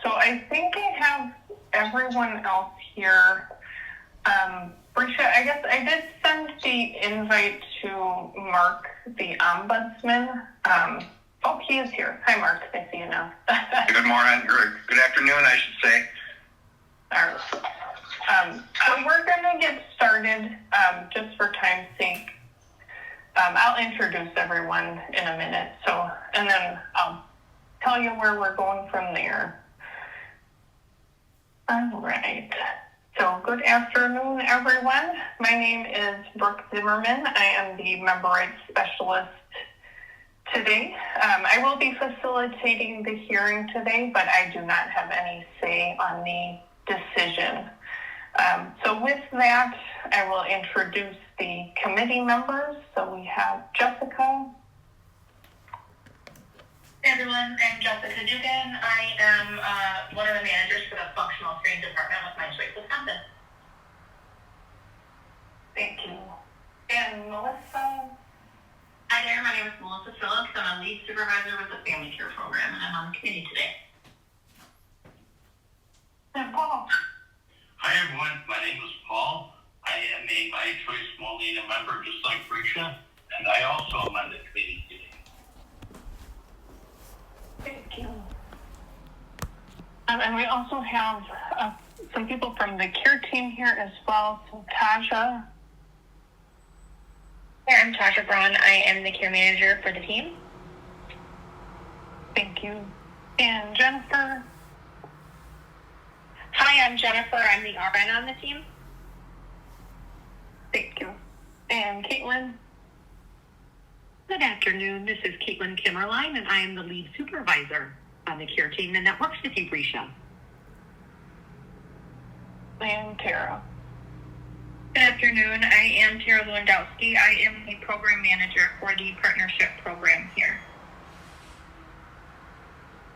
So I think I have everyone else here. Brisha, I guess I did send the invite to Mark, the ombudsman. He is here. Hi, Mark. I see you now. Good morning, or good afternoon, I should say. All right. So we're going to get started just for time's sake. I'll introduce everyone in a minute. And then I'll tell you where we're going from there. All right. So good afternoon, everyone. My name is Brooke Zimmerman. I am the member rights specialist today. I will be facilitating the hearing today, but I do not have any say on the decision. So with that, I will introduce the committee members. So we have Jessica. Hey everyone, I'm Jessica Dugan. I am one of the managers for the functional training department with MyChoice Wisconsin. Thank you. And Melissa. Hi there, my name is Melissa Phillips. I'm a lead supervisor with the family care program, and I'm on the committee today. And Paul. Hi everyone, my name is Paul. I am a MyChoice small leader member just like Brisha, and I also am on the committee today. Thank you. And we also have some people from the care team here as well. So Tasha. Hi, I'm Tasha Braun. I am the care manager for the team. Thank you. And Jennifer. Hi, I'm Jennifer. I'm the RN on the team. Thank you. And Caitlin. Good afternoon. This is Caitlin Kimmerline, and I am the lead supervisor on the care team, and that works with you, Brisha. And Tara. Good afternoon. I am Tara Lewandowski. I am the program manager for the partnership program here.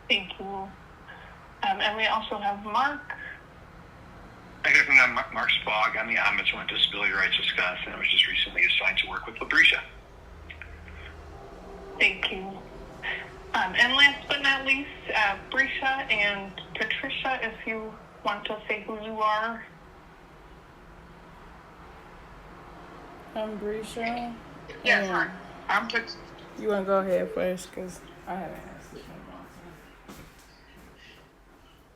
Thank you. And we also have Mark. Hi, good afternoon, I'm Mark Spog. I'm the ombudsman with Disability Rights Wisconsin. I was just recently assigned to work with Brisha. Thank you. And last but not least, Brisha and Patricia, if you want to say who you are. I'm Brisha. Yes, Mark. I'm Patricia. You want to go ahead first, because I haven't asked this in a long time.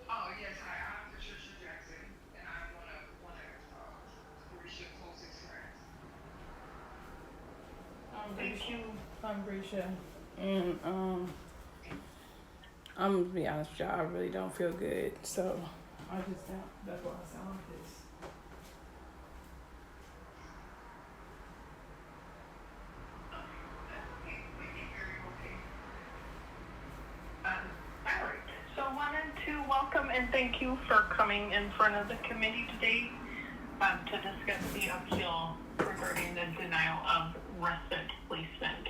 Oh, yes, hi, I'm Patricia Jackson, and I'm one of Brisha closest friends. Thank you. I'm Brisha, and I'm gonna be honest with y'all, I really don't feel good, so that's why I sound like this. All right. So I wanted to welcome and thank you for coming in front of the committee today to discuss the appeal regarding the denial of respite placement.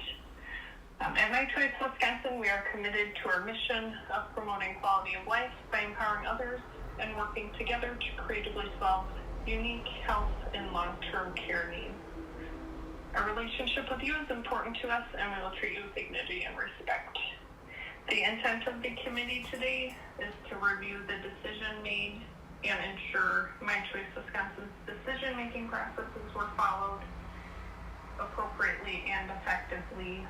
At MyChoice Wisconsin, we are committed to our mission of promoting quality of life by empowering others and working together to creatively solve unique health and long-term care needs. Our relationship with you is important to us, and we will treat you with dignity and respect. The intent of the committee today is to review the decision made and ensure MyChoice Wisconsin's decision-making processes were followed appropriately and effectively,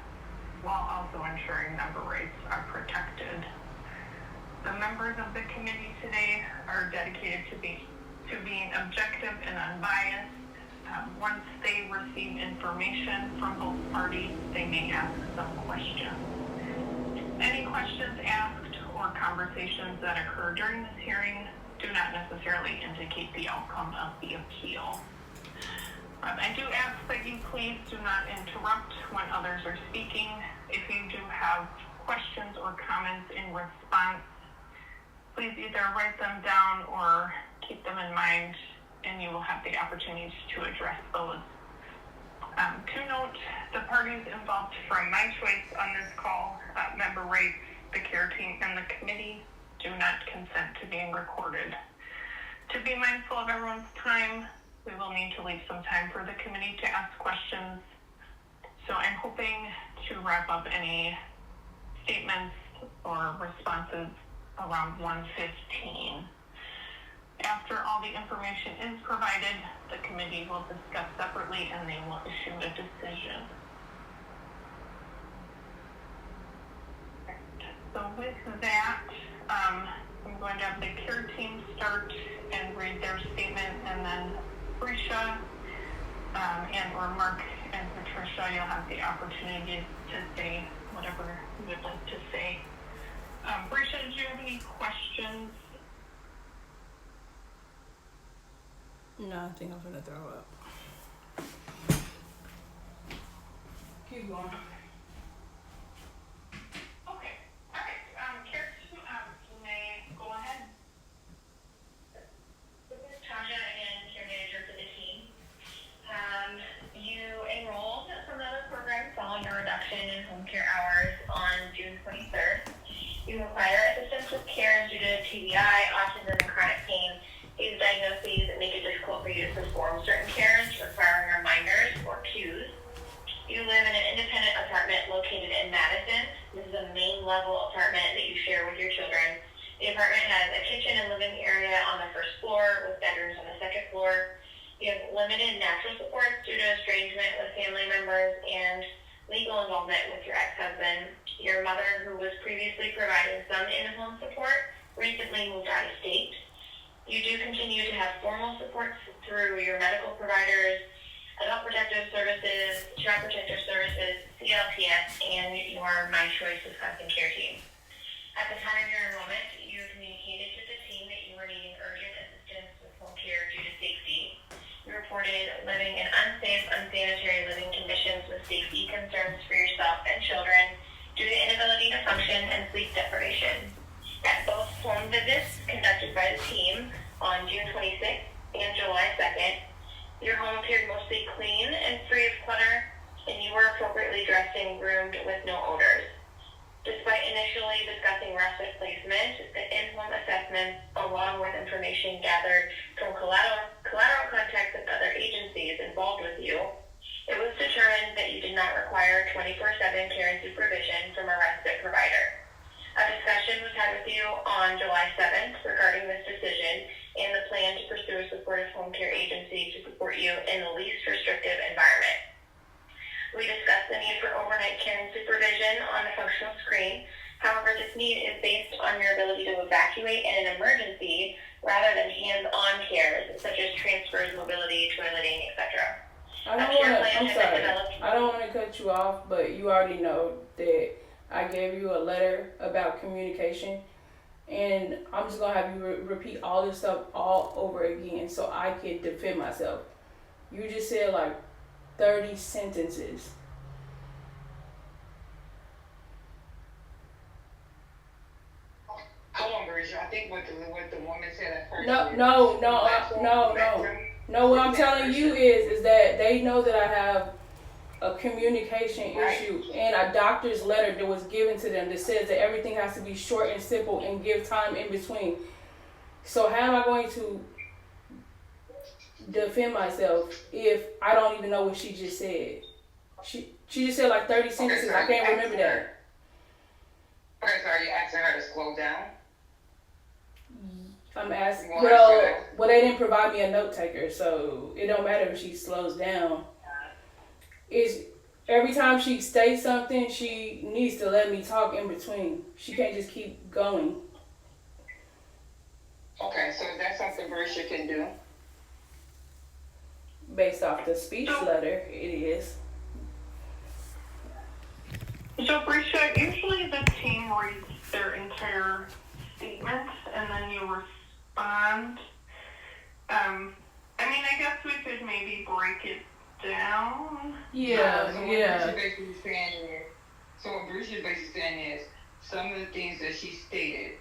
while also ensuring member rights are protected. The members of the committee today are dedicated to being objective and unbiased. Once they receive information from both parties, they may ask some questions. Any questions asked or conversations that occur during this hearing do not necessarily indicate the outcome of the appeal. I do ask that you please do not interrupt when others are speaking. If you do have questions or comments in response, please either write them down or keep them in mind, and you will have the opportunity to address those. To note, the parties involved from MyChoice on this call, member rights, the care team, and the committee, do not consent to being recorded. To be mindful of everyone's time, we will need to leave some time for the committee to ask questions. So I'm hoping to wrap up any statements or responses around 1:15. After all the information is provided, the committee will discuss separately and they will issue a decision. So with that, I'm going to have the care team start and read their statement, and then Brescia and or Mark and Patricia, you'll have the opportunity to say whatever you would like to say. Brescia, did you have any questions? No, I think I'm gonna throw up. Keep going. Okay, all right. Care team, you may go ahead. This is Tasha, again, care manager for the team. You enrolled from another program following a reduction in home care hours on June 23rd. You require assistance with care due to TBI, autism, and chronic pain. These diagnoses make it difficult for you to perform certain cares, requiring reminders or cues. You live in an independent apartment located in Madison. This is a main level apartment that you share with your children. The apartment has a kitchen and living area on the first floor with bedrooms on the second floor. You have limited natural supports due to estrangement with family members and legal involvement with your ex-husband. Your mother, who was previously providing some in-home support, recently moved out of state. You do continue to have formal supports through your medical providers, adult protective services, child protective services, CLTS, and your MyChoice Wisconsin care team. At the time of your enrollment, you communicated to the team that you were needing urgent assistance with home care due to safety. You reported living in unsafe, unsanitary living conditions with safety concerns for yourself and children due to inability to function and sleep deprivation. At both home visits conducted by the team on June 26th and July 2nd, your home appeared mostly clean and free of clutter, and you were appropriately dressed and groomed with no odors. Despite initially discussing respite placement, the in-home assessments, along with information gathered from collateral contacts with other agencies involved with you, it was determined that you did not require 24/7 care and supervision from a respite provider. A discussion was had with you on July 7th regarding this decision and the plan to pursue a supportive home care agency to support you in the least restrictive environment. We discussed the need for overnight care and supervision on the functional screen. However, this need is based on your ability to evacuate in an emergency rather than hands-on cares such as transfers, mobility, toileting, etc. I'm sorry. I don't want to cut you off, but you already know that I gave you a letter about communication, and I'm just gonna have you repeat all this stuff all over again so I can defend myself. You just said like 30 sentences. Hold on, Brescia. I think what the woman said at first. No. What I'm telling you is that they know that I have a communication issue and a doctor's letter that was given to them that says that everything has to be short and simple and give time in between. So how am I going to defend myself if I don't even know what she just said? She just said like 30 sentences. I can't remember that. Okay, so are you asking her to slow down? I'm asking. Well, they didn't provide me a note taker, so it don't matter if she slows down. Is every time she states something, she needs to let me talk in between. She can't just keep going. Okay, so is that something Brescia can do? Based off the speech letter, it is. So, Brescia, usually the team reads their entire statement and then you respond. I guess we could maybe break it down. Yeah. So what Brescia's basically saying is some of the things that she stated,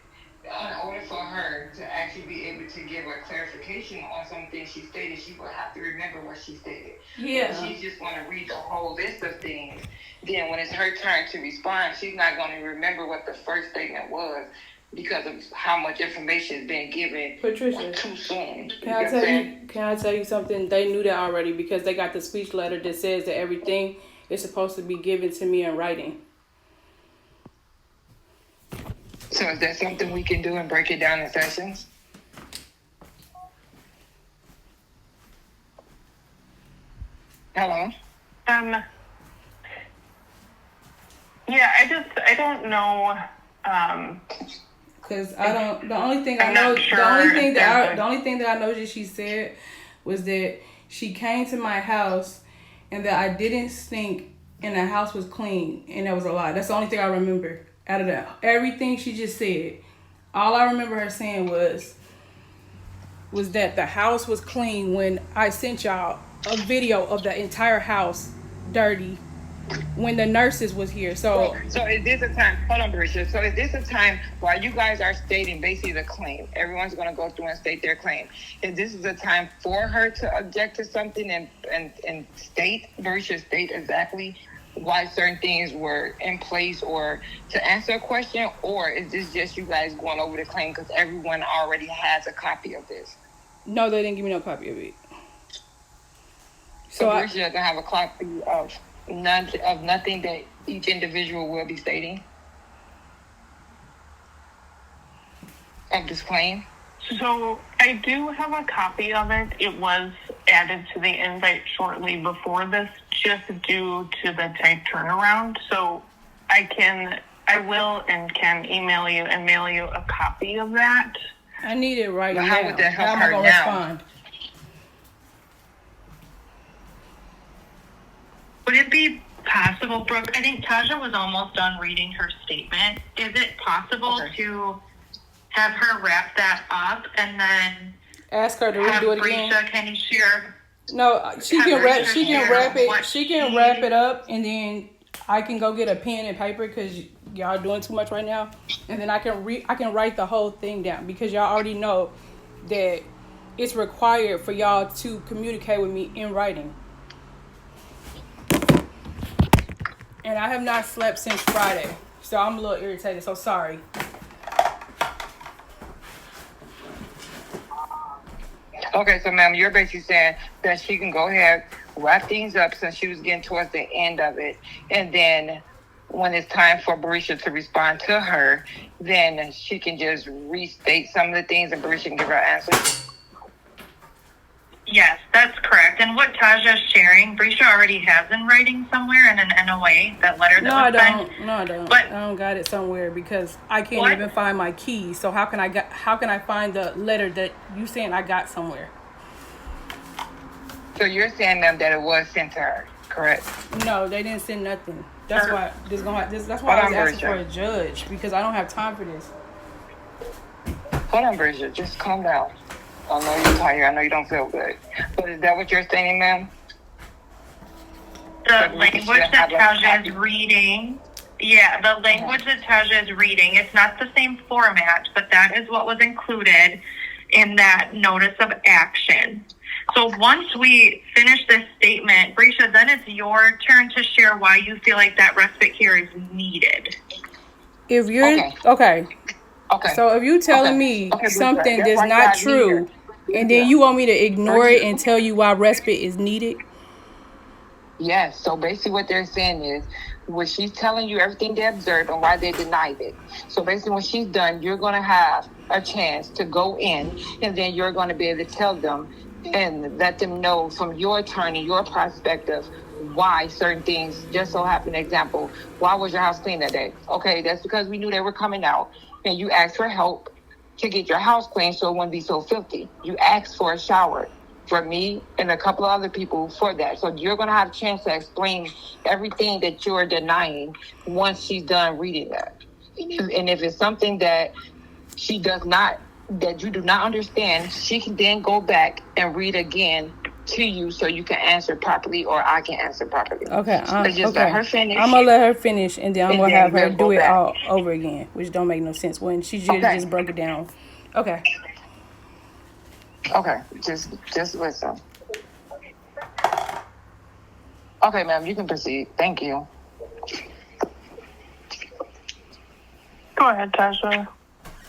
in order for her to actually be able to give a clarification on some things she stated, she will have to remember what she stated. Yeah. If she's just going to read the whole list of things, then when it's her turn to respond, she's not going to remember what the first statement was because of how much information is being given Patricia, too soon. Can I tell you something? They knew that already because they got the speech letter that says that everything is supposed to be given to me in writing. So is that something we can do and break it down in sessions? Hello? Yeah, I don't know, Cause I don't. The only thing I I'm know. not sure The only thing if that there's the only thing that I know that she said was that she came to my house, and that I didn't stink, and the house was clean, and that was a lie. That's the only thing I remember out of that. Everything she just said, all I remember her saying was that the house was clean when I sent y'all a video of the entire house dirty when the nurses was here. So is this a time, hold on, Barisha. So is this a time while you guys are stating basically the claim, everyone's going to go through and state their claim. If this is a time for her to object to something and state, Barisha, state exactly why certain things were in place or to answer a question, or is this just you guys going over the claim because everyone already has a copy of this? no, they didn't give me no copy of it. So Barisha doesn't have a copy of nothing that each individual will be stating of this claim? so I do have a copy of it. It was added to the invite shortly before this, just due to the tight turnaround. So I will and can email you and mail you a copy of that. I need it right now. How would that help How am I her gonna now? respond? Would it be possible, Brooke? I think Taja was almost done reading her statement. Is it possible to have her wrap that up and then Ask her to have redo it again. Brisha, can you share? No, she have can wrap. Brisha She can share wrap it. what She can she- wrap it up, and then I can go get a pen and paper because y'all doing too much right now. And then I can write the whole thing down because y'all already know that it's required for y'all to communicate with me in writing. And I have not slept since Friday, so I'm a little irritated. So sorry. Okay, so ma'am, you're basically saying that she can go ahead, wrap things up since she was getting towards the end of it. And then when it's time for Barisha to respond to her, then she can just restate some of the things and Barisha can give her answer. Yes, that's correct. And what Taja's sharing, Brisha already has in writing somewhere in an NOA, that letter that No, I was sent. don't. No, I don't. But- I don't got it somewhere because I can't What? even find my keys. So how can I find the letter that you saying I got somewhere? So you're saying, ma'am, that it was sent to her, correct? No, they didn't send nothing. That's why that's why Hold I on, was asking Barisha. for a judge because I don't have time for this. Hold on, Barisha, just calm down. I know you're tired. I know you don't feel good. But is that what you're saying, ma'am? The But we language should that have a Taja copy. is reading, yeah, the language that Taja is reading, it's not the same format, but that is what was included in that notice of action. So once we finish this statement, Brisha, then it's your turn to share why you feel like that respite care is needed. If you're Okay. okay, so if you telling Okay. me Okay, something that's that's why not God need true, her. and then you want me to ignore it and tell you why respite is needed, Yes. So basically what they're saying is, when she's telling you everything they observed and why they denied it. So basically when she's done, you're going to have a chance to go in and then you're going to be able to tell them and let them know from your attorney, your perspective, why certain things just so happen. Example, why was your house clean that day? Okay, that's because we knew they were coming out and you asked for help to get your house clean so it wouldn't be so filthy. You asked for a shower for me and a couple of other people for that. So you're going to have a chance to explain everything that you're denying once she's done reading that. And if it's something that she does not, that you do not understand, she can then go back and read again to you so you can answer properly or I can answer properly. okay, So just okay. let her finish. I'm gonna let her finish, and then I'm And gonna then have her we'll go do it back. all over again, which don't make no sense when she just broke it down. Okay. Okay, just listen. Okay, ma'am, you can proceed. Thank you. Go ahead, Tasha.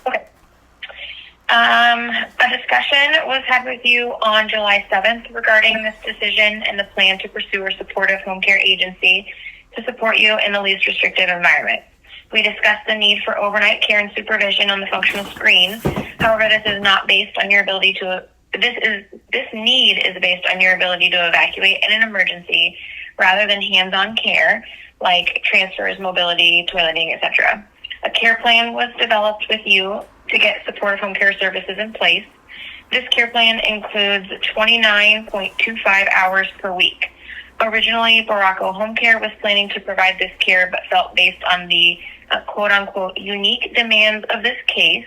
Okay. A discussion was had with you on July 7th regarding this decision and the plan to pursue a supportive home care agency to support you in the least restrictive environment. We discussed the need for overnight care and supervision on the functional screen. However, this is not based on your ability to. This need is based on your ability to evacuate in an emergency, rather than hands-on care like transfers, mobility, toileting, etc. A care plan was developed with you to get supportive home care services in place. This care plan includes 29.25 hours per week. Originally, Baracco Home Care was planning to provide this care, but felt based on the quote-unquote unique demands of this case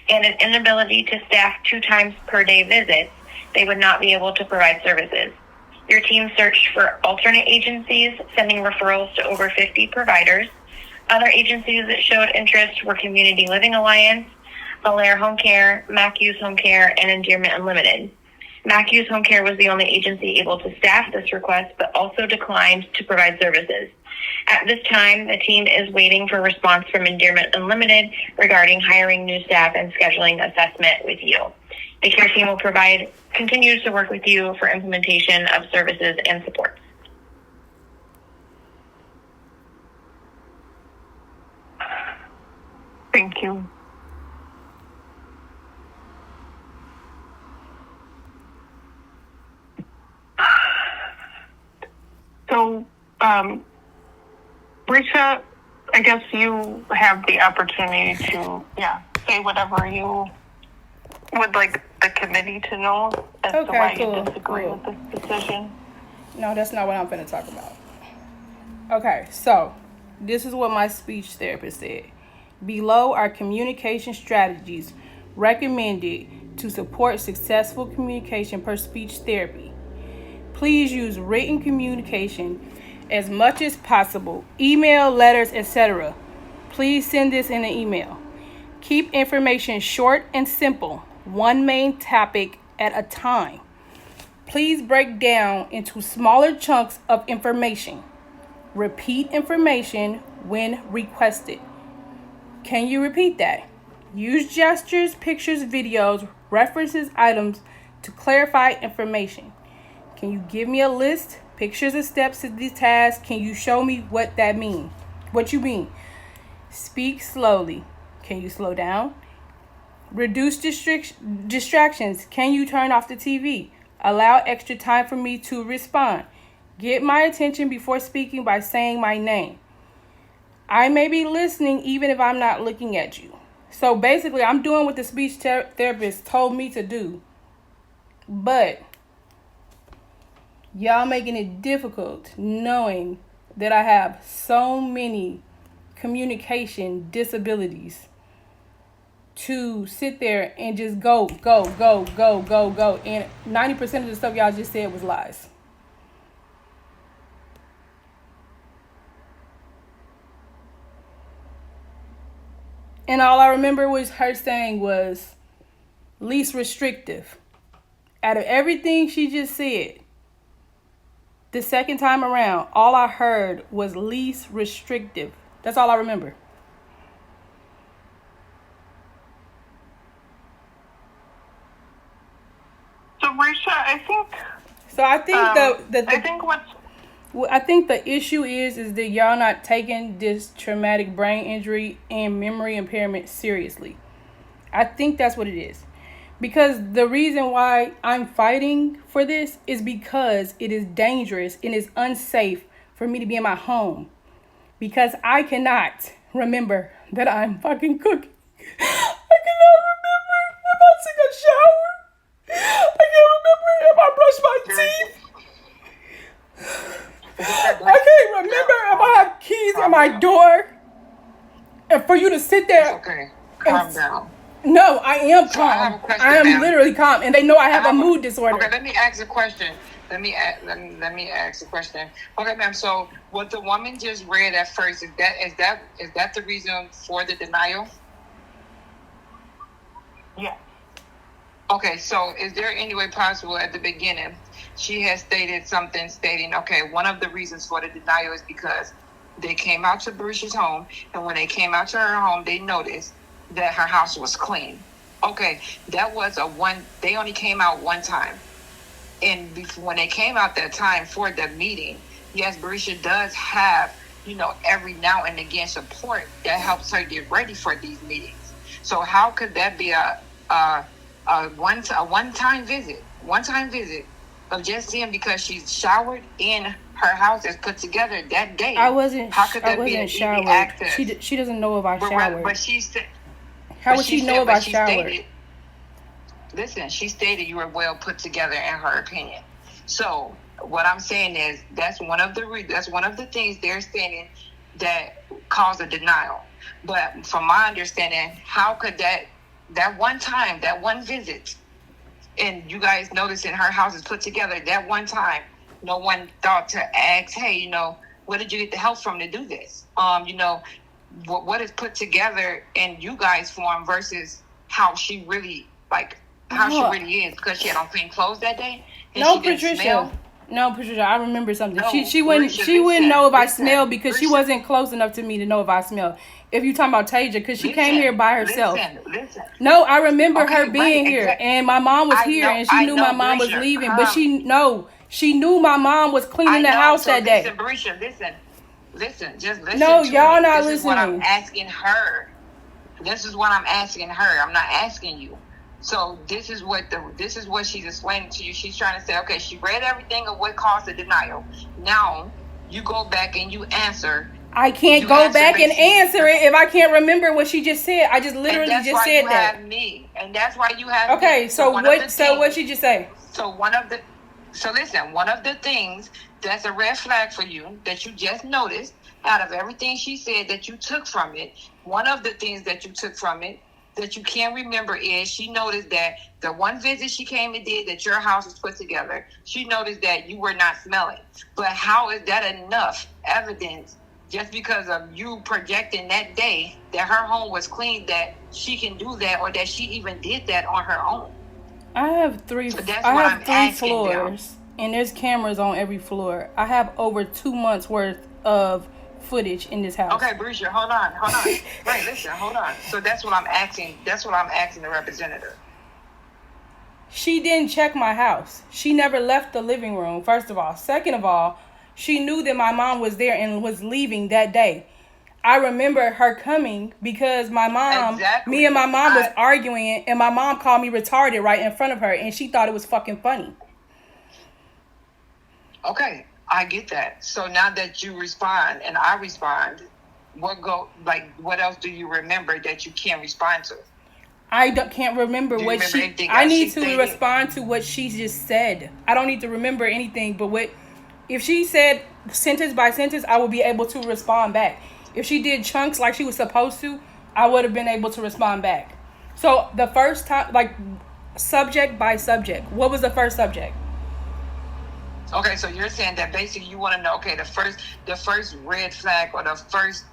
and an inability to staff 2 times per day visits, they would not be able to provide services. Your team searched for alternate agencies, sending referrals to over 50 providers. Other agencies that showed interest were Community Living Alliance, Alair Home Care, Matthews Home Care, and Endearment Unlimited. Matthews Home Care was the only agency able to staff this request, but also declined to provide services. At this time, the team is waiting for a response from Endearment Unlimited regarding hiring new staff and scheduling assessment with you. The care team will continues to work with you for implementation of services and supports. Thank you. So, Risha, I guess you have the opportunity to, say whatever you would like the committee to know as to why you disagree with this decision. No, that's not what I'm going to talk about. Okay, so this is what my speech therapist said. Below are communication strategies recommended to support successful communication per speech therapy. Please use written communication as much as possible. Email, letters, etc. Please send this in an email. Keep information short and simple, one main topic at a time. Please break down into smaller chunks of information. Repeat information when requested. Can you repeat that? Use gestures, pictures, videos, references, items to clarify information. Can you give me a list, pictures of steps to the task? Can you show me what that means? What you mean? Speak slowly. Can you slow down? Reduce distractions. Can you turn off the TV? Allow extra time for me to respond. Get my attention before speaking by saying my name. I may be listening even if I'm not looking at you. So basically, I'm doing what the speech therapist told me to do. But y'all making it difficult knowing that I have so many communication disabilities to sit there and just go. And 90% of the stuff y'all just said was lies. And all I remember was her saying was least restrictive. Out of everything she just said, the second time around, all I heard was least restrictive. That's all I remember. So, Risha, I think I think the issue is that y'all not taking this traumatic brain injury and memory impairment seriously. I think that's what it is. Because the reason why I'm fighting for this is because it is dangerous and is unsafe for me to be in my home. Because I cannot remember that I'm fucking cooking. I cannot remember if I took a shower. I can't remember if I brushed my teeth. I can't remember if I have keys in my door. And for you to sit there. Okay, calm down. No, I am calm. I am literally calm, and they know I have a mood disorder. Okay, let me ask a question. Let me ask a question. Okay, ma'am. So what the woman just read at first is that the reason for the denial? Yeah. Okay, so is there any way possible at the beginning she has stated something stating, okay, one of the reasons for the denial is because they came out to Barisha's home, and when they came out to her home, they noticed that her house was clean. Okay, that was they only came out one time. And when they came out that time for the meeting, yes, Barisha does have every now and again support that helps her get ready for these meetings. So how could that be a one-time visit of just seeing because she's showered and her house is put together that day? I wasn't. How could I that be an wasn't easy showered. access? She doesn't know if I showered. But she said. How would she know if I showered? Listen, she stated you were well put together in her opinion. So what I'm saying is that's one of the things they're saying that cause a denial. But from my understanding, how could that one time, that one visit, and you guys noticing her house is put together that one time, no one thought to ask, hey, where did you get the help from to do this? What is put together in you guys' form versus how she really she really is, because she had on clean clothes that day. No, Patricia. I remember something. No, she wouldn't know if I smelled because she wasn't close enough to me to know if I smelled. If you talking about Tasia, because she came here by herself. Listen. No, I remember her being here, and my mom was here, and she knew my mom was leaving. But she knew my mom was cleaning the house that day. Listen, just listen. No, y'all not listening. This is what I'm asking her. I'm not asking you. So this is what she's explaining to you. She's trying to say, okay, she read everything of what caused the denial. Now you go back and you answer. I can't go back and answer it if I can't remember what she just said. I just literally just said that. And that's why you have okay, me. so what she just say? One of the things that's a red flag for you that you just noticed out of everything she said that you took from it, one of the things that you took from it that you can't remember is she noticed that the one visit she came and did that your house was put together, she noticed that you were not smelling. But how is that enough evidence just because of you projecting that day that her home was clean that she can do that or that she even did that on her own? I have three floors and there's cameras on every floor. I have over 2 months worth of footage in this house. Okay, Brisha, hold on. Right, listen, hold on. So that's what I'm asking the representative. She didn't check my house. She never left the living room, first of all. Second of all, she knew that my mom was there and was leaving that day. I remember her coming because me and my mom was arguing, and my mom called me retarded right in front of her, and she thought it was fucking funny. Okay, I get that. So now that you respond and I respond, what else do you remember that you can't respond to? I can't remember what she. I need to respond to what she just said. I don't need to remember anything but what. If she said sentence by sentence, I would be able to respond back. If she did chunks like she was supposed to, I would have been able to respond back. So the first time, subject by subject, what was the first subject? Okay, so you're saying that basically you want to know, okay, the first red flag or the first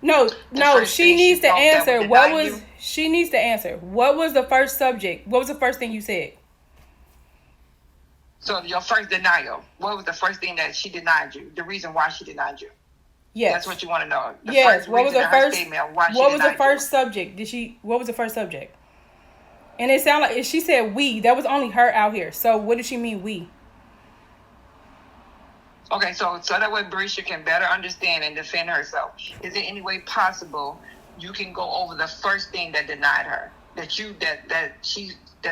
No, she needs to answer. She needs to answer. What was the first subject? What was the first thing you said? So your first denial, what was the first thing that she denied you? The reason why she denied you? Yes. That's what you want to know. What was the first subject? What was the first subject? And it sounded like she said we. That was only her out here. So what did she mean we? Okay, so that way Brisha can better understand and defend herself. Is there any way possible you can go over the first thing that denied her? That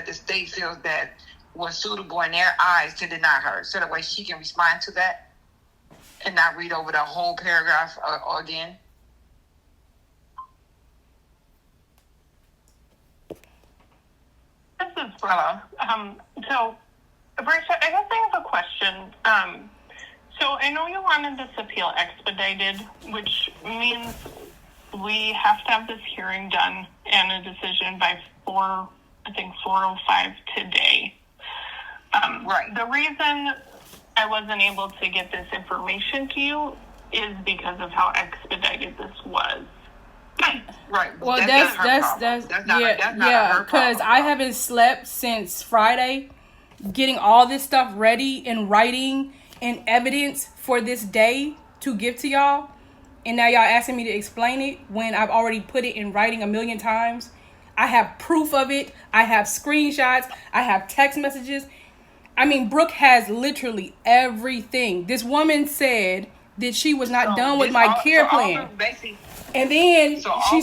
the state feels that was suitable in their eyes to deny her, so that way she can respond to that and not read over the whole paragraph again? This is Bella. So, Brisha, I guess I have a question. So I know you wanted this appeal expedited, which means we have to have this hearing done and a decision by 4:05 today. Right. The reason I wasn't able to get this information to you is because of how expedited this was. Right. Well, that's because I haven't slept since Friday, getting all this stuff ready in writing and evidence for this day to give to y'all, and now y'all asking me to explain it when I've already put it in writing 1,000,000 times. I have proof of it. I have screenshots. I have text messages. I mean, Brooke has literally everything. This woman said that she was not So done with this my all- care so all plan. the basic- And then So all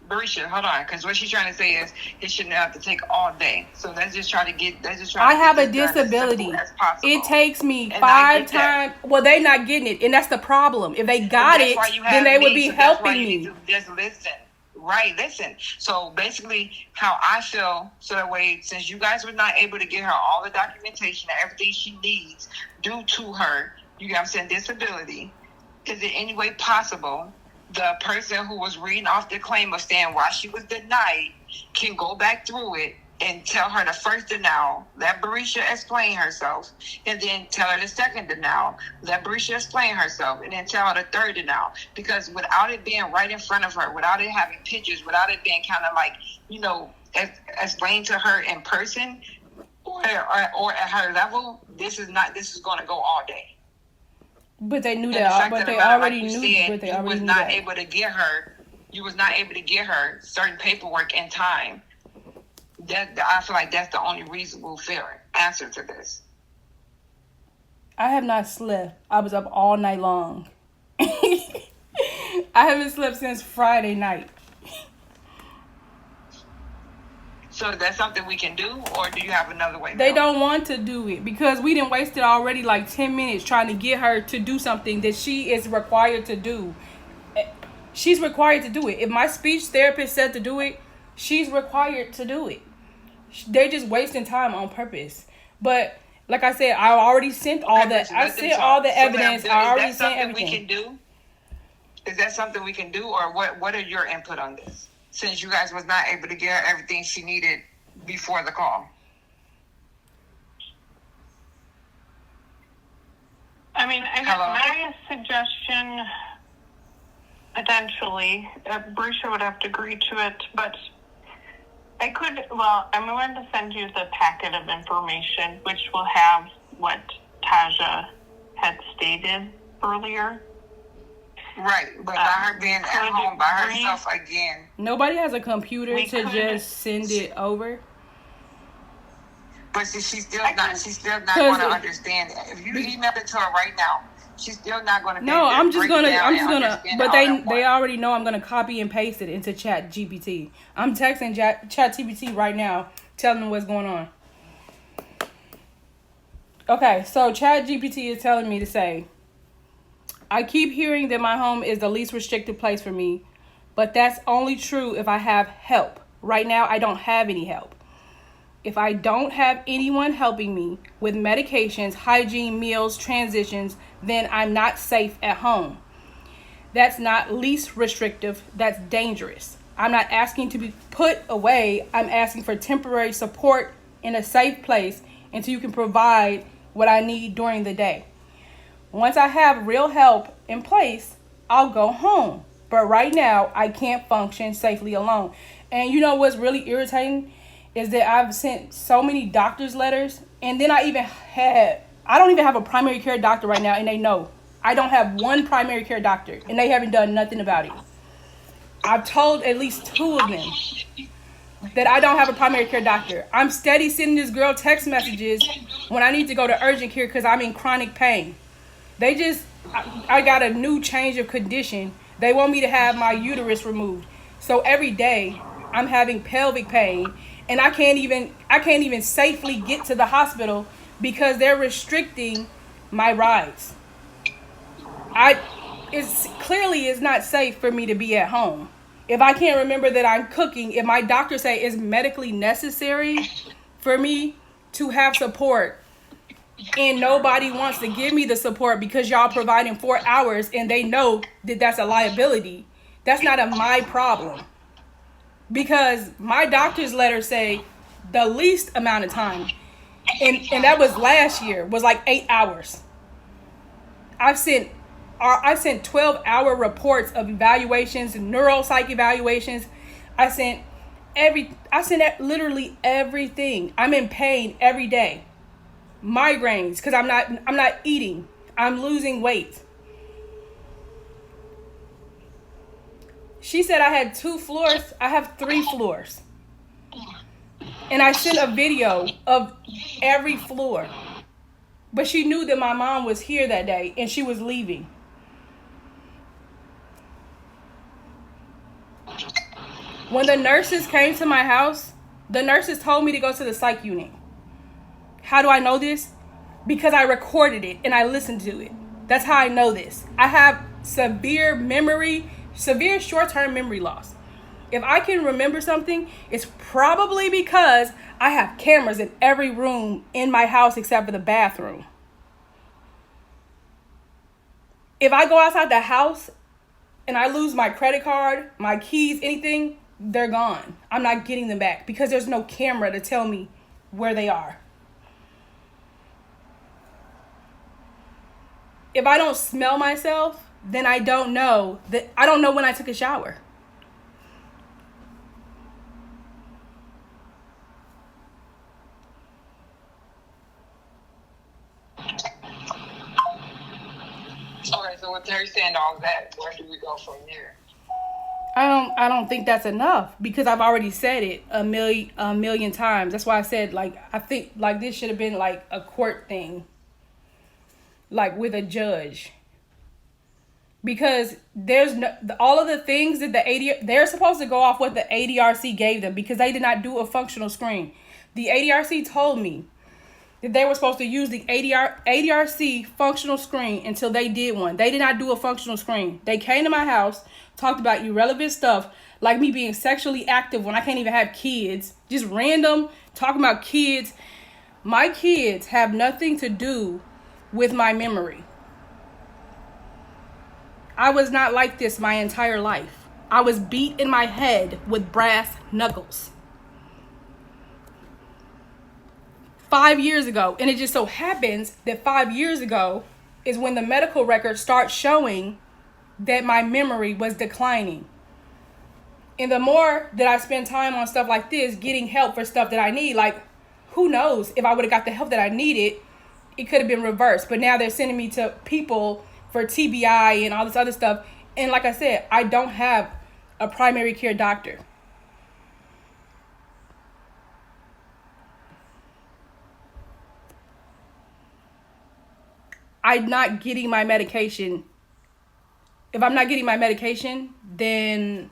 Barisha, hold on, because what she's trying to say is it shouldn't have to take all day. So let's just try to get. I have a this done as disability. simple as possible. It takes me And I 5 get that. times. Well, they not getting it, and that's the problem. If they got That's it, why you then have they would me, be so that's why helping you need me. to just listen. Right, listen. So basically, how I feel, so that way, since you guys were not able to get her all the documentation and everything she needs due to her, you got what I'm saying, disability, is it any way possible the person who was reading off the claim of saying why she was denied can go back through it and tell her the first denial, let Barisha explain herself, and then tell her the second denial, let Barisha explain herself, and then tell her the third denial. Because without it being right in front of her, without it having pictures, without it being kind of like, explained to her in person or at her level, this is going to go all day. But they knew And the that. fact But of they the matter, already like you knew. said, But they you already was knew not that. able to get her. You was not able to get her certain paperwork in time. That I feel like that's the only reasonable fair answer to this. I have not slept. I was up all night long. I haven't slept since Friday night. So that's something we can do, or do you have another way? They Mel? don't want to do it because we didn't wasted already like 10 minutes trying to get her to do something that she is required to do. She's required to do it. If my speech therapist said to do it, she's required to do it. They're just wasting time on purpose. But like I said, I already sent all that. I sent all the evidence. I already sent everything. We can do? Is that something we can do, or what are your input on this? Since you guys was not able to get her everything she needed before the call. I mean, I guess Hello? my suggestion, potentially, Barisha would have to agree to it, but I'm going to send you the packet of information, which will have what Taja had stated earlier. Right, but by her being at home by could herself again. Nobody has a computer We to could- just send it over. But she's still I not. can- She's still not 'Cause going to understand it. If you email it to her right now, she's still not going to. No, I'm just gonna. But they they already know I'm gonna copy and paste it into Chat GPT. I'm texting Chat GPT right now, telling them what's going on. Okay, so Chat GPT is telling me to say, I keep hearing that my home is the least restricted place for me, but that's only true if I have help. Right now, I don't have any help. If I don't have anyone helping me with medications, hygiene, meals, transitions, then I'm not safe at home. That's not least restrictive, that's dangerous. I'm not asking to be put away. I'm asking for temporary support in a safe place until you can provide what I need during the day. Once I have real help in place, I'll go home. But right now, I can't function safely alone. And you know what's really irritating is that I've sent so many doctor's letters, and then I don't even have a primary care doctor right now, and they know. I don't have one primary care doctor, and they haven't done nothing about it. I've told at least 2 of them that I don't have a primary care doctor. I'm steady sending this girl text messages when I need to go to urgent care because I'm in chronic pain. I got a new change of condition. They want me to have my uterus removed. So every day I'm having pelvic pain, and I can't even safely get to the hospital because they're restricting my rides. It's clearly not safe for me to be at home. If I can't remember that I'm cooking, if my doctor say it's medically necessary for me to have support, and nobody wants to give me the support because y'all providing 4 hours and they know that that's a liability, that's not my problem. Because my doctor's letter say the least amount of time, and that was last year, was like 8 hours. I sent 12-hour reports of evaluations, neuropsych evaluations. I sent literally everything. I'm in pain every day. Migraines because I'm not eating. I'm losing weight. She said I had 2 floors. I have 3 floors. And I sent a video of every floor. But she knew that my mom was here that day and she was leaving. When the nurses came to my house, the nurses told me to go to the psych unit. How do I know this? Because I recorded it and I listened to it. That's how I know this. I have severe short-term memory loss. If I can remember something, it's probably because I have cameras in every room in my house except for the bathroom. If I go outside the house and I lose my credit card, my keys, anything, they're gone. I'm not getting them back because there's no camera to tell me where they are. If I don't smell myself, then I don't know when I took a shower. Okay, so with Terry saying all that, where do we go from there? I don't think that's enough because I've already said it a million times. That's why I said, like, I think like this should have been like a court thing, like with a judge. Because there's all of the things that they're supposed to go off what the ADRC gave them because they did not do a functional screen. The ADRC told me that they were supposed to use the ADRC functional screen until they did one. They did not do a functional screen. They came to my house, talked about irrelevant stuff, like me being sexually active when I can't even have kids. Just random, talking about kids. My kids have nothing to do with my memory. I was not like this my entire life. I was beat in my head with brass knuckles 5 years ago. And it just so happens that 5 years ago is when the medical records start showing that my memory was declining. And the more that I spend time on stuff like this, getting help for stuff that I need, like, who knows if I would have got the help that I needed, it could have been reversed. But now they're sending me to people for TBI and all this other stuff. And like I said, I don't have a primary care doctor. I'm not getting my medication. If I'm not getting my medication, then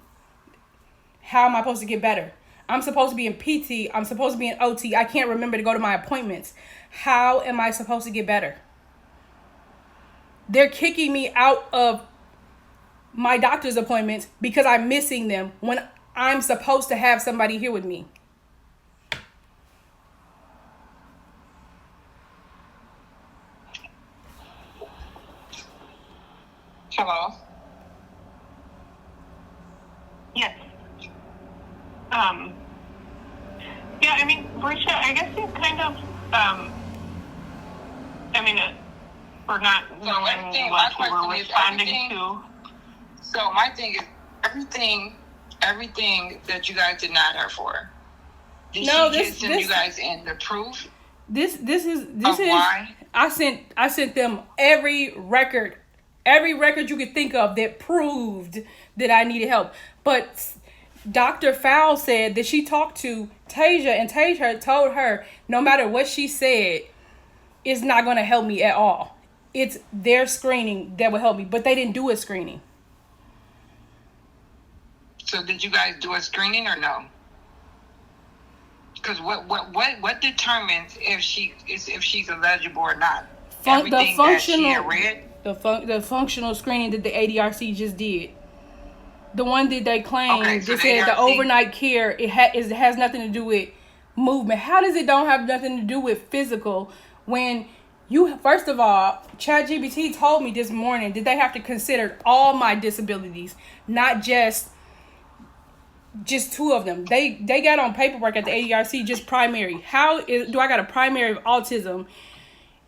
how am I supposed to get better? I'm supposed to be in PT. I'm supposed to be in OT. I can't remember to go to my appointments. How am I supposed to get better? They're kicking me out of my doctor's appointments because I'm missing them when I'm supposed to have somebody here with me. Hello? Yes. Yeah, I mean, Brisha, I guess you kind of, we're not knowing what you were responding to. So my thing is everything that you guys denied her for. Did she send you guys in the proof? This is why? I sent them every record you could think of that proved that I needed help. But Dr. Fowl said that she talked to Tasia, and Tasia told her no matter what she said, it's not going to help me at all. It's their screening that will help me, but they didn't do a screening. So did you guys do a screening or no? Because what determines if she's eligible or not? Everything that she had read. The functional screening that the ADRC just did. The one that they claimed, okay, so they said the overnight care, it has nothing to do with movement. How does it don't have nothing to do with physical when you, first of all, ChatGPT told me this morning that they have to consider all my disabilities, not just two of them. They got on paperwork at the ADRC just primary. Do I got a primary of autism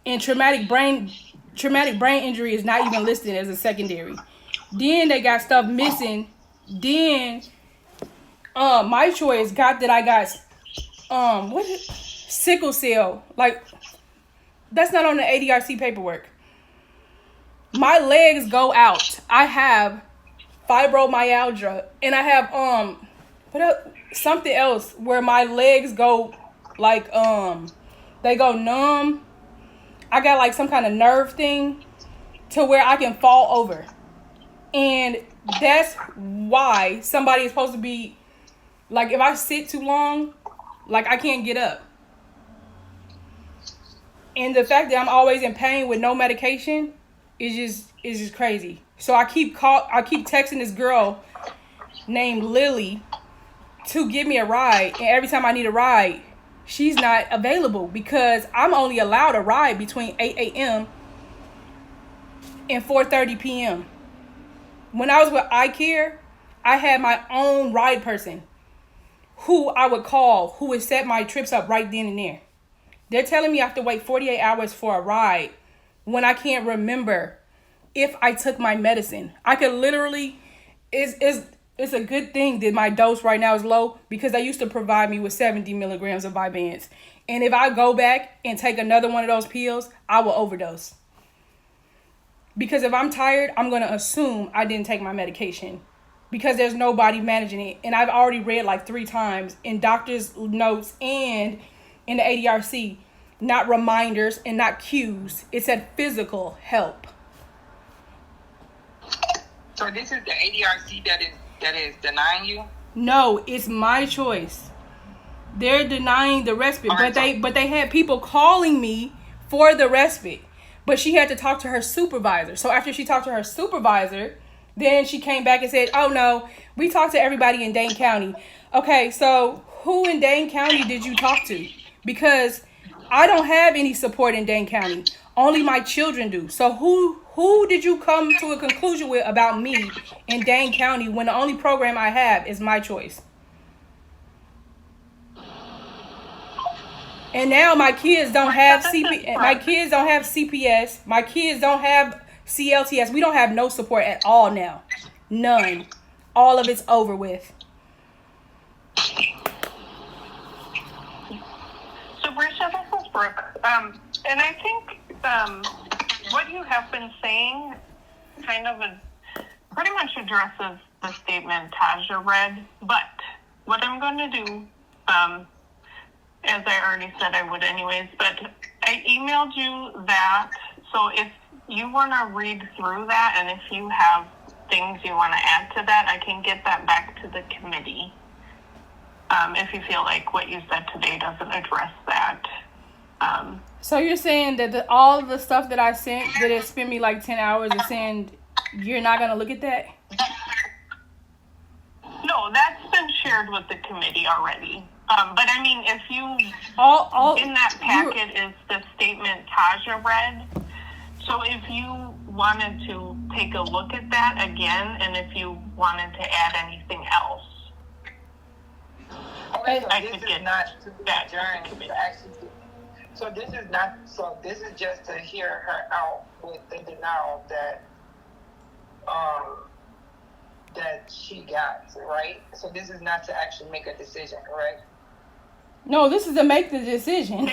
and traumatic brain injury is not even listed as a secondary. Then they got stuff missing. Then MyChoice got that I got sickle cell. Like, that's not on the ADRC paperwork. My legs go out. I have fibromyalgia and I have something else where my legs go like they go numb. I got like some kind of nerve thing to where I can fall over. And that's why somebody is supposed to be, like, if I sit too long, like, I can't get up. And the fact that I'm always in pain with no medication is just crazy. So I keep texting this girl named Lily to give me a ride, and every time I need a ride, she's not available because I'm only allowed a ride between 8 a.m. and 4:30 p.m. When I was with iCare, I had my own ride person who I would call, who would set my trips up right then and there. They're telling me I have to wait 48 hours for a ride when I can't remember if I took my medicine. I could literally, it's a good thing that my dose right now is low because they used to provide me with 70 milligrams of Vyvanse. And if I go back and take another one of those pills, I will overdose. Because if I'm tired, I'm going to assume I didn't take my medication because there's nobody managing it. And I've already read like 3 times in doctor's notes and in the ADRC, not reminders and not cues. It said physical help. So this is the ADRC that is denying you? No, it's MyChoice. They're denying the respite, but they had people calling me for the respite. But she had to talk to her supervisor. So after she talked to her supervisor, then she came back and said, "Oh no, we talked to everybody in Dane County." Okay, so who in Dane County did you talk to? Because I don't have any support in Dane County. Only my children do. So who did you come to a conclusion with about me in Dane County when the only program I have is MyChoice? And now my kids don't have my kids don't have CPS. My kids don't have CLTS. We don't have no support at all now. None. All of it's over with. So, Brisha, this is Brooke. And I think what you have been saying kind of pretty much addresses the statement Taja read. But what I'm going to do, as I already said I would anyways, but I emailed you that. So if you want to read through that and if you have things you want to add to that, I can get that back to the committee. If you feel like what you said today doesn't address that. So you're saying that all of the stuff that I sent, that it spent me like 10 hours of send, you're not going to look at that? No, that's been shared with the committee already. But I mean, if you, in that packet is the statement Taja read. So if you wanted to take a look at that again, and if you wanted to add anything else, I could get not that to the committee. So this is not. So this is just to hear her out with the denial that that she got, right? So this is not to actually make a decision, correct? No, this is to make the decision.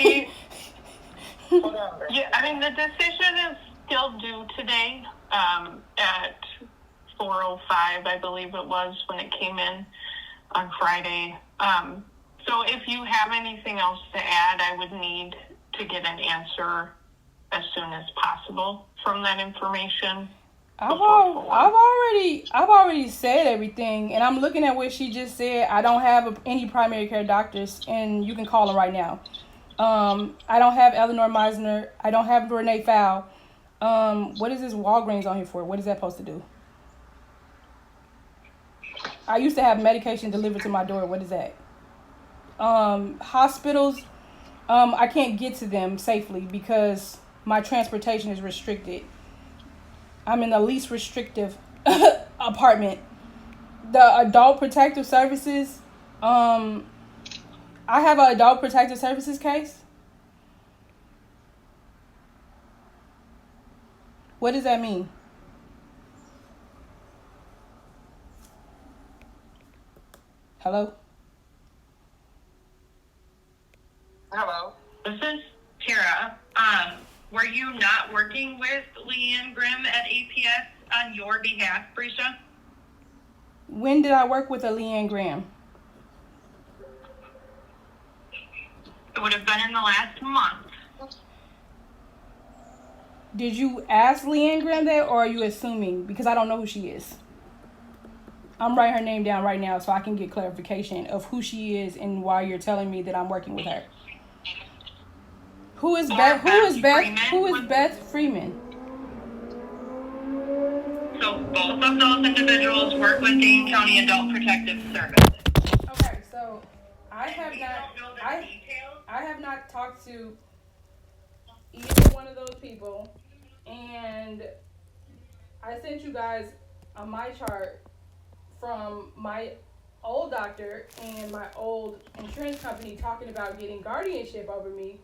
Hold on, girl. Yeah, I mean, the decision is still due today at 4:05, I believe it was, when it came in on Friday. So if you have anything else to add, I would need to get an answer as soon as possible from that information. I've already said everything, and I'm looking at what she just said. I don't have any primary care doctors, and you can call them right now. I don't have Eleanor Meisner. I don't have Renee Fowl. What is this Walgreens on here for? What is that supposed to do? I used to have medication delivered to my door. What is that? Hospitals, I can't get to them safely because my transportation is restricted. I'm in the least restrictive apartment. The adult protective services, I have an adult protective services case. What does that mean? Hello? Hello. This is Tara. Were you not working with Leanne Grimm at APS on your behalf, Brisha? When did I work with a Leanne Graham? It would have been in the last month. Did you ask Leanne Graham that, or are you assuming? Because I don't know who she is. I'm writing her name down right now so I can get clarification of who she is and why you're telling me that I'm working with her. Who is Beth? Who is Beth? Who is Beth Freeman? So both of those individuals work with Dane County Adult Protective Services. Okay, so I have You not. don't know the details? I have not talked to either one of those people, and I sent you guys a my chart from my old doctor and my old insurance company talking about getting guardianship over me,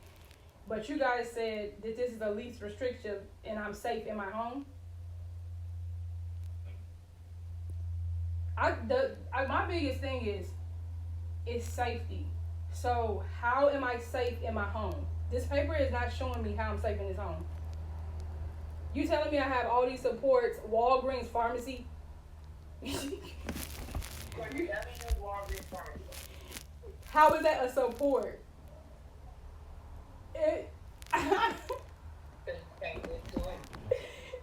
but you guys said that this is the least restrictive and I'm safe in my home. My biggest thing is safety. So how am I safe in my home? This paper is not showing me how I'm safe in this home. You telling me I have all these supports, Walgreens pharmacy? How is that a support?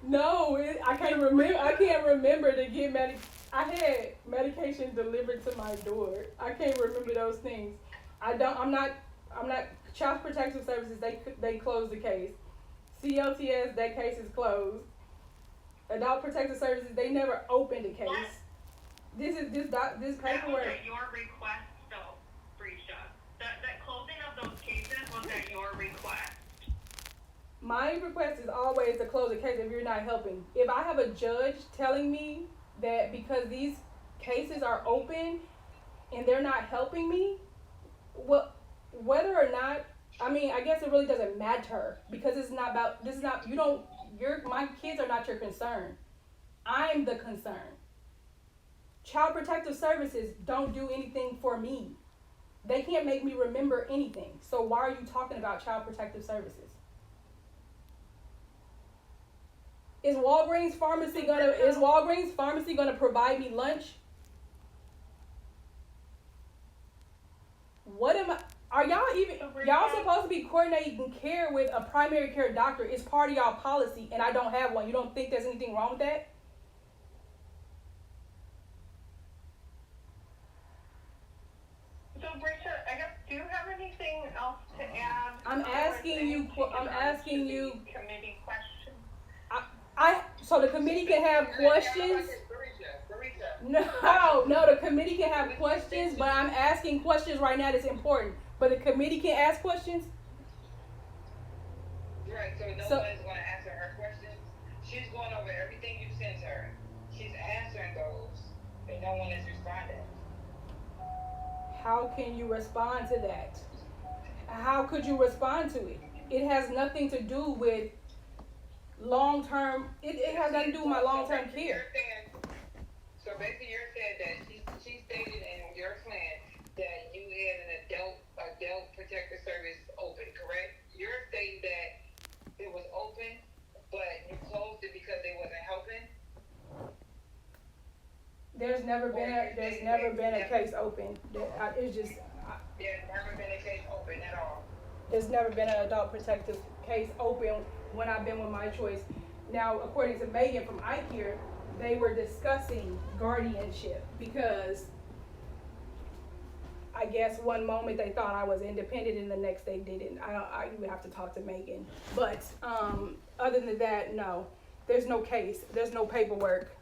No, I can't remember. I can't remember to get I had medication delivered to my door. I can't remember those things. I'm not. Child Protective Services. They closed the case. CLTS. That case is closed. Adult Protective Services. They never opened a case. What? This paperwork. That was at your request, though, Brisha. That closing of those cases was at your request. My request is always to close a case if you're not helping. If I have a judge telling me that because these cases are open and they're not helping me, whether or not, I mean, I guess it really doesn't matter because it's not about, my kids are not your concern. I'm the concern. Child Protective Services don't do anything for me. They can't make me remember anything. So why are you talking about Child Protective Services? Is Walgreens Pharmacy gonna provide me lunch? Are y'all supposed to be coordinating care with a primary care doctor? It's part of y'all policy and I don't have one. You don't think there's anything wrong with that? So, Brisha, I guess, do you have anything else to add? I'm asking you. Committee question. So the committee can have questions. No, the committee can have questions, but I'm asking questions right now that's important. But the committee can ask questions. Right, so no one is going to answer her questions. She's going over everything you sent her. She's answering those, and no one is responding. How can you respond to that? How could you respond to it? It has nothing to do with long-term, it has nothing to do with my long-term care. So basically you're saying that she stated in your plan that you had an adult protective service open, correct? You're saying that it was open, but you closed it because they wasn't helping? There's never been a case open. There's never been a case open at all. There's never been an adult protective case open when I've been with MyChoice. Now, according to Megan from ICARE, they were discussing guardianship because I guess one moment they thought I was independent and the next they didn't. You would have to talk to Megan. But other than that, no. There's no case. There's no paperwork.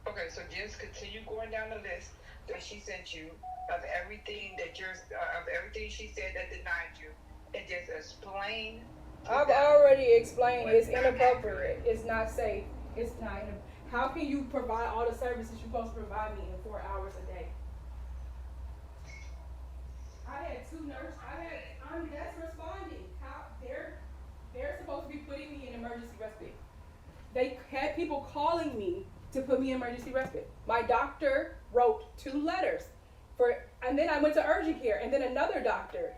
Okay, so just continue going down the list that she sent you of everything she said that denied you, and just explain. I've already explained it's inappropriate. It's not safe. It's not. How can you provide all the services you're supposed to provide me in 4 hours a day? I had 2 nurses. That's responding. How they're supposed to be putting me in emergency respite. They had people calling me to put me in emergency respite. My doctor wrote 2 letters and then I went to urgent care, and then another doctor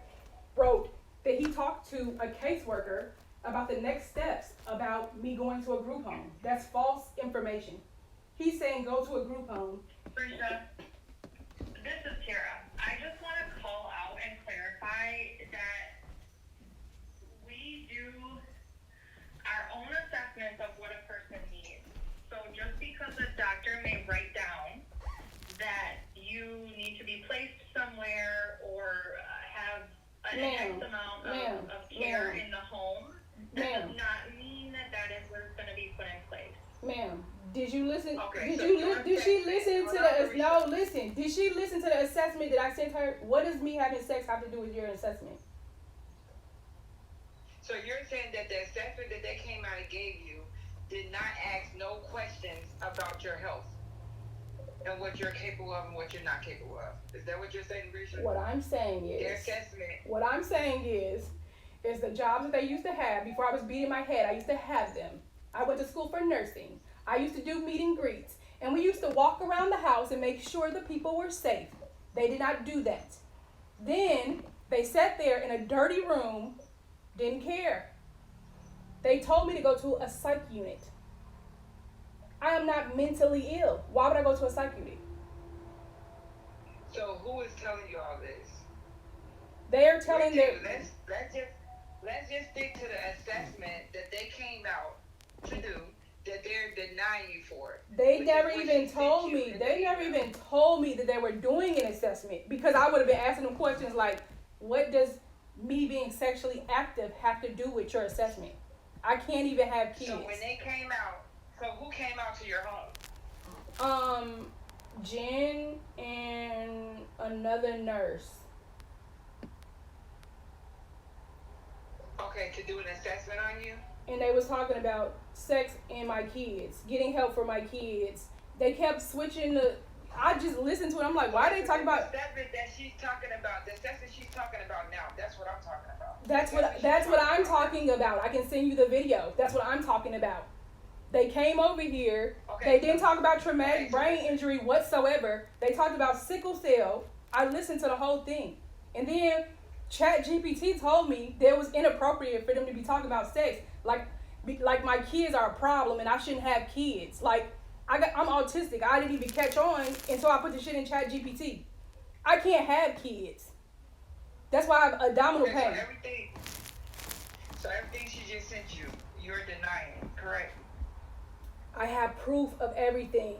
wrote that he talked to a caseworker about the next steps about me going to a group home. That's false information. He's saying go to a group home. Brisha, this is Tara. I just want to call out and clarify that we do our own assessments of what a person needs. So just because a doctor may write down that you need to be placed somewhere or have an X amount of care in the home, that does not mean that that is what is going to be put in place. Ma'am, did you listen? Okay, Did she listen to the? No, listen. Did she listen to the assessment that I sent her? What does me having sex have to do with your assessment? So you're saying that the assessment that they came out and gave you did not ask no questions about your health and what you're capable of and what you're not capable of. Is that what you're saying, Risha? What I'm saying is, their assessment. What I'm saying is the jobs that they used to have before I was beating my head. I used to have them. I went to school for nursing. I used to do meet and greets, and we used to walk around the house and make sure the people were safe. They did not do that. Then they sat there in a dirty room, didn't care. They told me to go to a psych unit. I am not mentally ill. Why would I go to a psych unit? So who is telling you all this? They are telling their... Let's just stick to the assessment that they came out to do, that they're denying you for. They never even told me. They never even told me that they were doing an assessment, because I would have been asking them questions like, what does me being sexually active have to do with your assessment? I can't even have kids. So when they came out, so who came out to your home? Jen and another nurse. Okay, to do an assessment on you? And they was talking about sex and my kids, getting help for my kids. They kept switching the... I just listened to it. I'm like, why are they talking about... The assessment that she's talking about, the assessment she's talking about now, that's what I'm talking about. That's what I'm talking about. I can send you the video. That's what I'm talking about. They came over here. Okay. They didn't talk about traumatic brain injury whatsoever. They talked about sickle cell. I listened to the whole thing. And then ChatGPT told me that it was inappropriate for them to be talking about sex. Like my kids are a problem and I shouldn't have kids. Like, I'm autistic. I didn't even catch on until I put the shit in ChatGPT. I can't have kids. That's why I have abdominal pain. So everything she just sent you, you're denying, correct? I have proof of everything.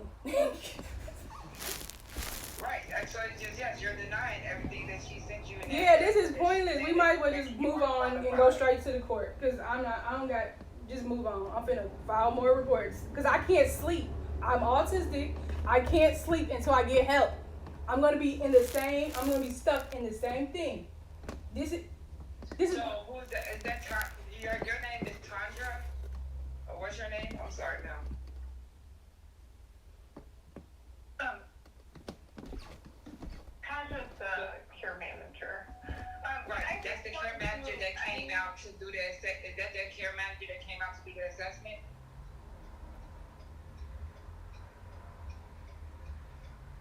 Right. So it's just, yes, you're denying everything that she sent you. Yeah, this is pointless. We might as well just move on and go straight to the court. Because just move on. I'm finna file more reports. Because I can't sleep. I'm autistic. I can't sleep until I get help. I'm gonna be stuck in the same thing. This is. So who's that? Is that your name is Tandra? Or what's your name? I'm sorry now. Tasha's the care manager. Right, that's the care manager that came out to do the assessment. Is that the care manager that came out to do the assessment?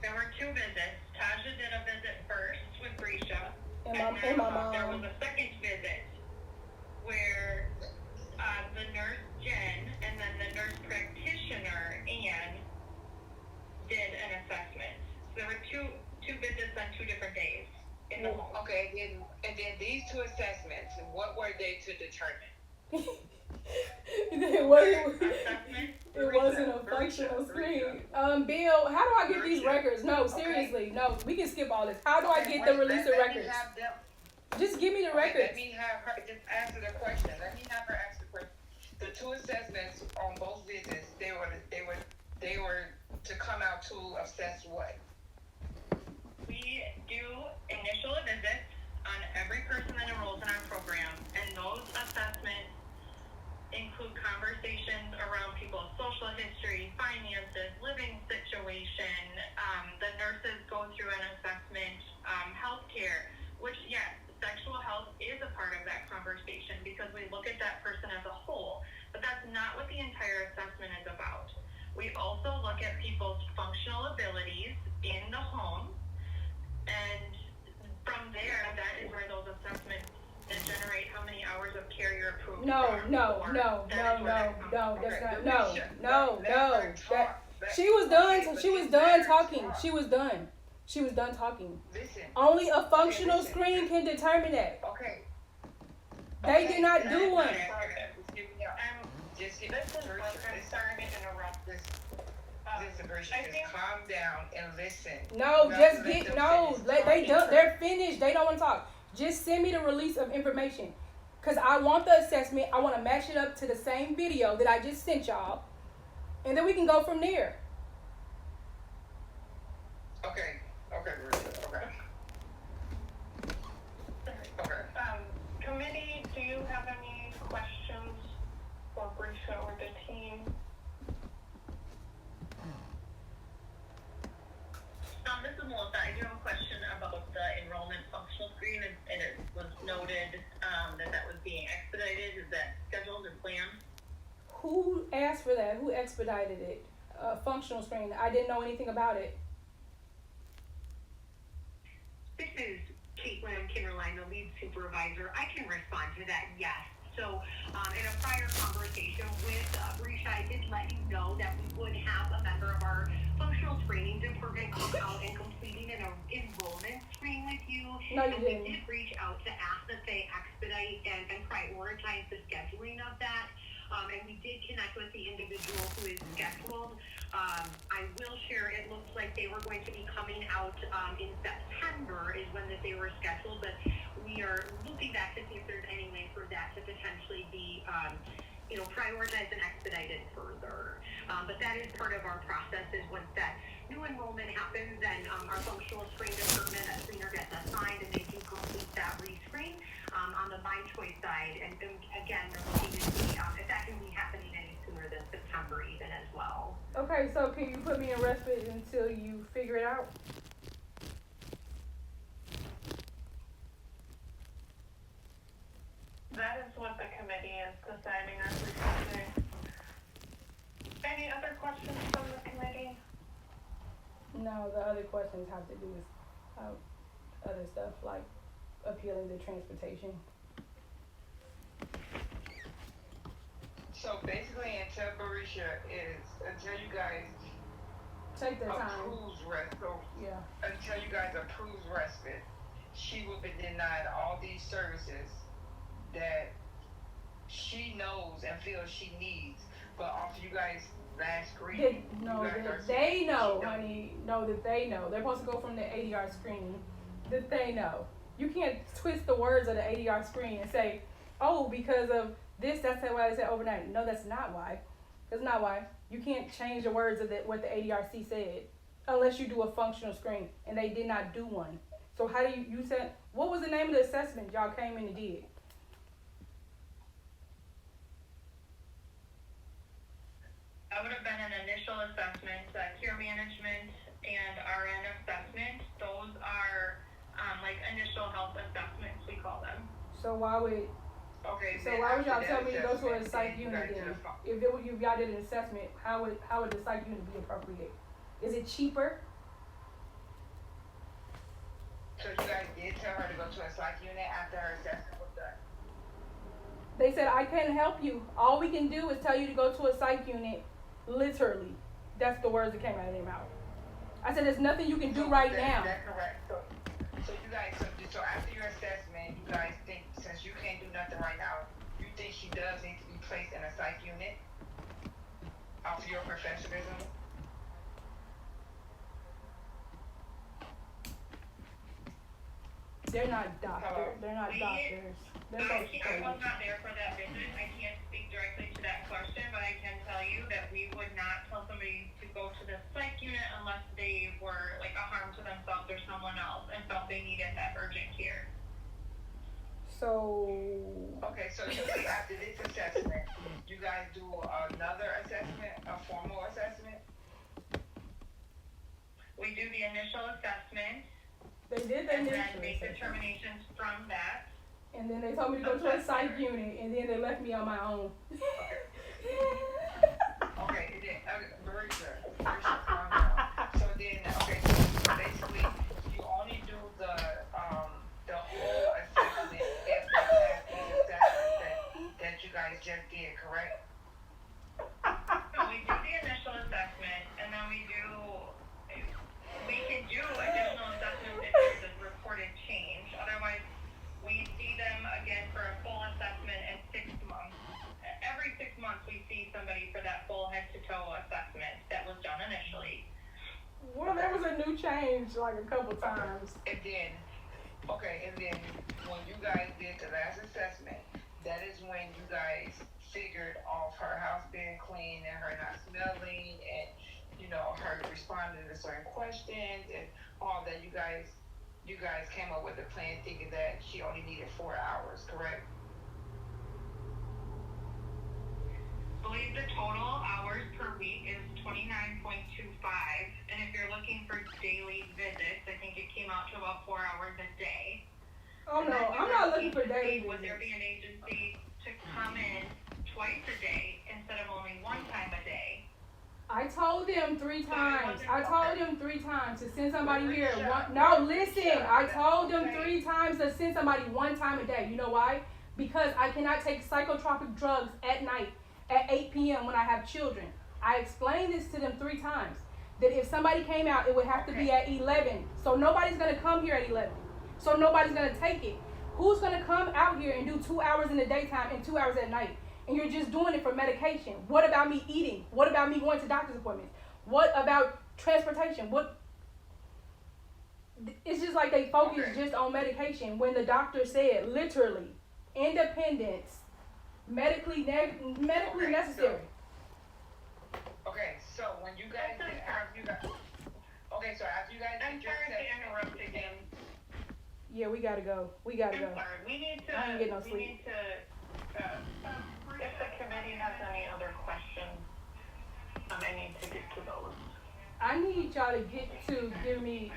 There were 2 visits. Tasha did a visit first with Risha. And my mom. There was a second visit where the nurse Jen and then the nurse practitioner Anne did an assessment. So there were two visits on 2 different days in the home. Okay, and then these 2 assessments, what were they to determine? It wasn't a functional screen. Bill, how do I get these records? No, seriously, no. We can skip all this. How do I get the release of records? Just give me the records. Let me have her just answer the question. Let me have her answer the question. The 2 assessments on both visits, they were to come out to assess what? We do initial visits on every person that enrolls in our program, and those assessments include conversations around people's social history, finances, living situation. The nurses go through an assessment, healthcare, which, yes, sexual health is a part of that conversation because we look at that person as a whole, but that's not what the entire assessment is about. We also look at people's functional abilities in the home, and from there, that is where those assessments that generate how many hours of care you're approved for. No. She was done talking. Listen. Only a functional screen can determine that. Okay. They did not do one. Just get This is Patricia, I'm sorry to interrupt. listen, Patricia, I just think calm down and listen. No, Not just to let get them no. finish They talking. done. They're finished. They don't want to talk. Just send me the release of information, cause I want the assessment. I want to match it up to the same video that I just sent y'all, and then we can go from there. Okay, Patricia, okay. Okay. Committee, do you have any questions for Brisha or the team? This is Melissa. I do have a question about the enrollment functional screen, and it was noted that was being expedited. Is that scheduled and planned? Who asked for that? Who expedited it? Functional screen. I didn't know anything about it. This is Caitlin Kinderline, the lead supervisor. I can respond to that, yes. So in a prior conversation with Brisha, I did let you know that we would have a member of our functional screening department come out and completing an enrollment screen with you. No, you and didn't. we did reach out to ask that they expedite and prioritize the scheduling of that. And we did connect with the individual who is scheduled. I will share, it looks like they were going to be coming out in September is when that they were scheduled, but we are looking back to see if there's any way for that to potentially be, prioritized and expedited further. But that is part of our process is once that new enrollment happens, then our functional screen department, a screener gets assigned and they do complete that rescreen on the MyChoice side. And again, they're looking to see if that can be happening any sooner than September even as well. Okay, so can you put me in respite until you figure it out? That is what the committee is deciding as we today. Any other questions from the committee? No, the other questions have to do with other stuff like appealing to transportation. So basically, until you guys Take their time. approves Yeah. until you guys approve respite, she will be denied all these services that she knows and feels she needs. But after you guys last screening, They know, honey. No, that they know. They're supposed to go from the ADR screening. That they know. You can't twist the words of the ADR screen and say, oh, because of this, that's why I said overnight. No, that's not why. That's not why. You can't change the words of what the ADRC said unless you do a functional screen, and they did not do one. So how do you said, what was the name of the assessment y'all came in and did? That would have been an initial assessment, care management and RN assessment. Those are like initial health assessments, we call them. So why would y'all tell me to go to a psych unit then? If y'all did an assessment, how would the psych unit be appropriate? Is it cheaper? So you guys did tell her to go to a psych unit after her assessment was done? They said, I can't help you. All we can do is tell you to go to a psych unit. Literally. That's the words that came out of their mouth. I said, there's nothing you can do right now. That's correct. So you guys, so after your assessment, you guys think, since you can't do nothing right now, you think she does need to be placed in a psych unit after your professionalism? They're not doctors. They're not doctors. They're supposed to I was not there for that visit. I can't speak directly to that question, but I can tell you that we would not tell somebody to go to the psych unit unless they were like a harm to themselves or someone else and felt they needed that urgent care. So. Okay, so usually after this assessment, you guys do another assessment, a formal assessment? We do the initial assessment. They did the and initial then make assessment. determinations from that. And then they told me to go to a psych unit, and then they left me on my own. Okay, and then, Marisa, calm down. So then, okay, so basically, you only do the whole assessment if they have the assessment that you guys just did, correct? So we do the initial assessment, and then we can do additional assessments if there's a reported change. Otherwise, we see them again for a full assessment in 6 months. Every changed like a couple times. And then, okay, and then when you guys did the last assessment, that is when you guys figured off her house being clean and her not smelling and, you know, her responding to certain questions and all that. You guys came up with a plan thinking that she only needed 4 hours, correct? I believe the total hours per week is 29.25, and if you're looking for daily visits, I think it came out to about 4 hours a day. Oh no, I'm not looking for daily Would there visits. be an agency to come in twice a day instead of only one time a day? I told them 3 times. wasn't- I told them 3 times to send somebody here. No, listen. I told them 3 times to send somebody 1 time a day. You know why? Because I cannot take psychotropic drugs at night at 8 p.m. when I have children. I explained this to them 3 times. That if somebody came out, it would have to be at 11. So nobody's going to come here at 11. So nobody's going to take it. Who's going to come out here and do 2 hours in the daytime and 2 hours at night? And you're just doing it for medication. What about me eating? What about me going to doctor's appointments? What about transportation? It's just like they focus just on medication when the doctor said literally independence, medically necessary. Okay, so when you guys did, after you guys I'm did your sorry to assessment, interrupt again. Yeah, we gotta go. We gotta I'm go. sorry. We need to. I ain't getting no we sleep. need to. If the committee has any other questions, I need to get to those. I need y'all to get to give me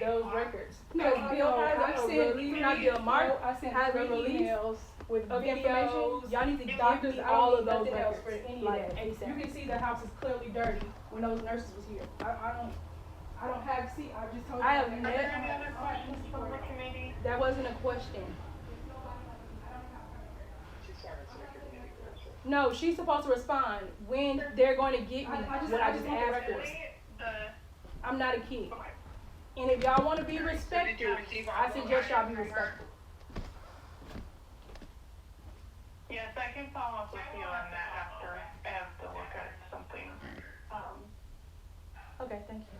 those records. Because Bill has not Bill, Mark has emails with videos. Y'all need to give me all of those records for any of that ASAP. You can see the house is clearly dirty when those nurses was here. I don't have, see, I just told you. I have Are there any other questions from the committee? That wasn't a question. No, she's supposed to respond when they're going to get me what I just asked for. I'm not a kid. Okay. And if y'all want to be respectful, I suggest y'all be respectful. Yes, I can follow up with you on that after I have to look at something. Okay, thank you.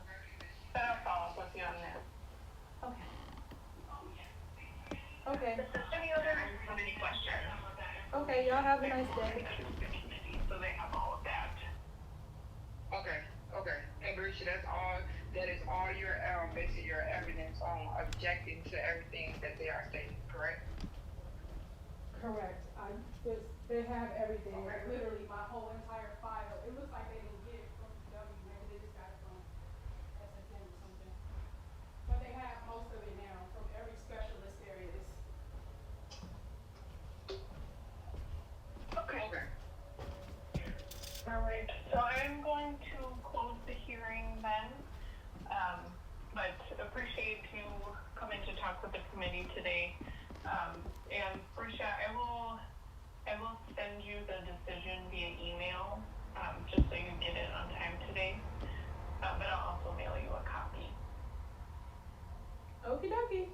But I'll follow up with you on that. Okay. Okay. Any other questions? Okay, y'all have a nice day. So they have all of that. okay. And Marisha, that is all your, basically your evidence on objecting to everything that they are stating, correct? Correct. They have everything. Literally, my whole entire file. It looks like they didn't get it from W. Maybe they just got it from SSM or something. But they have most of it now from every specialist there is. Okay. All right. So I'm going to close the hearing then. But appreciate you coming to talk with the committee today. And Risha, I will send you the decision via email, just so you get it on time today. But I'll also mail you a copy. Okie dokie.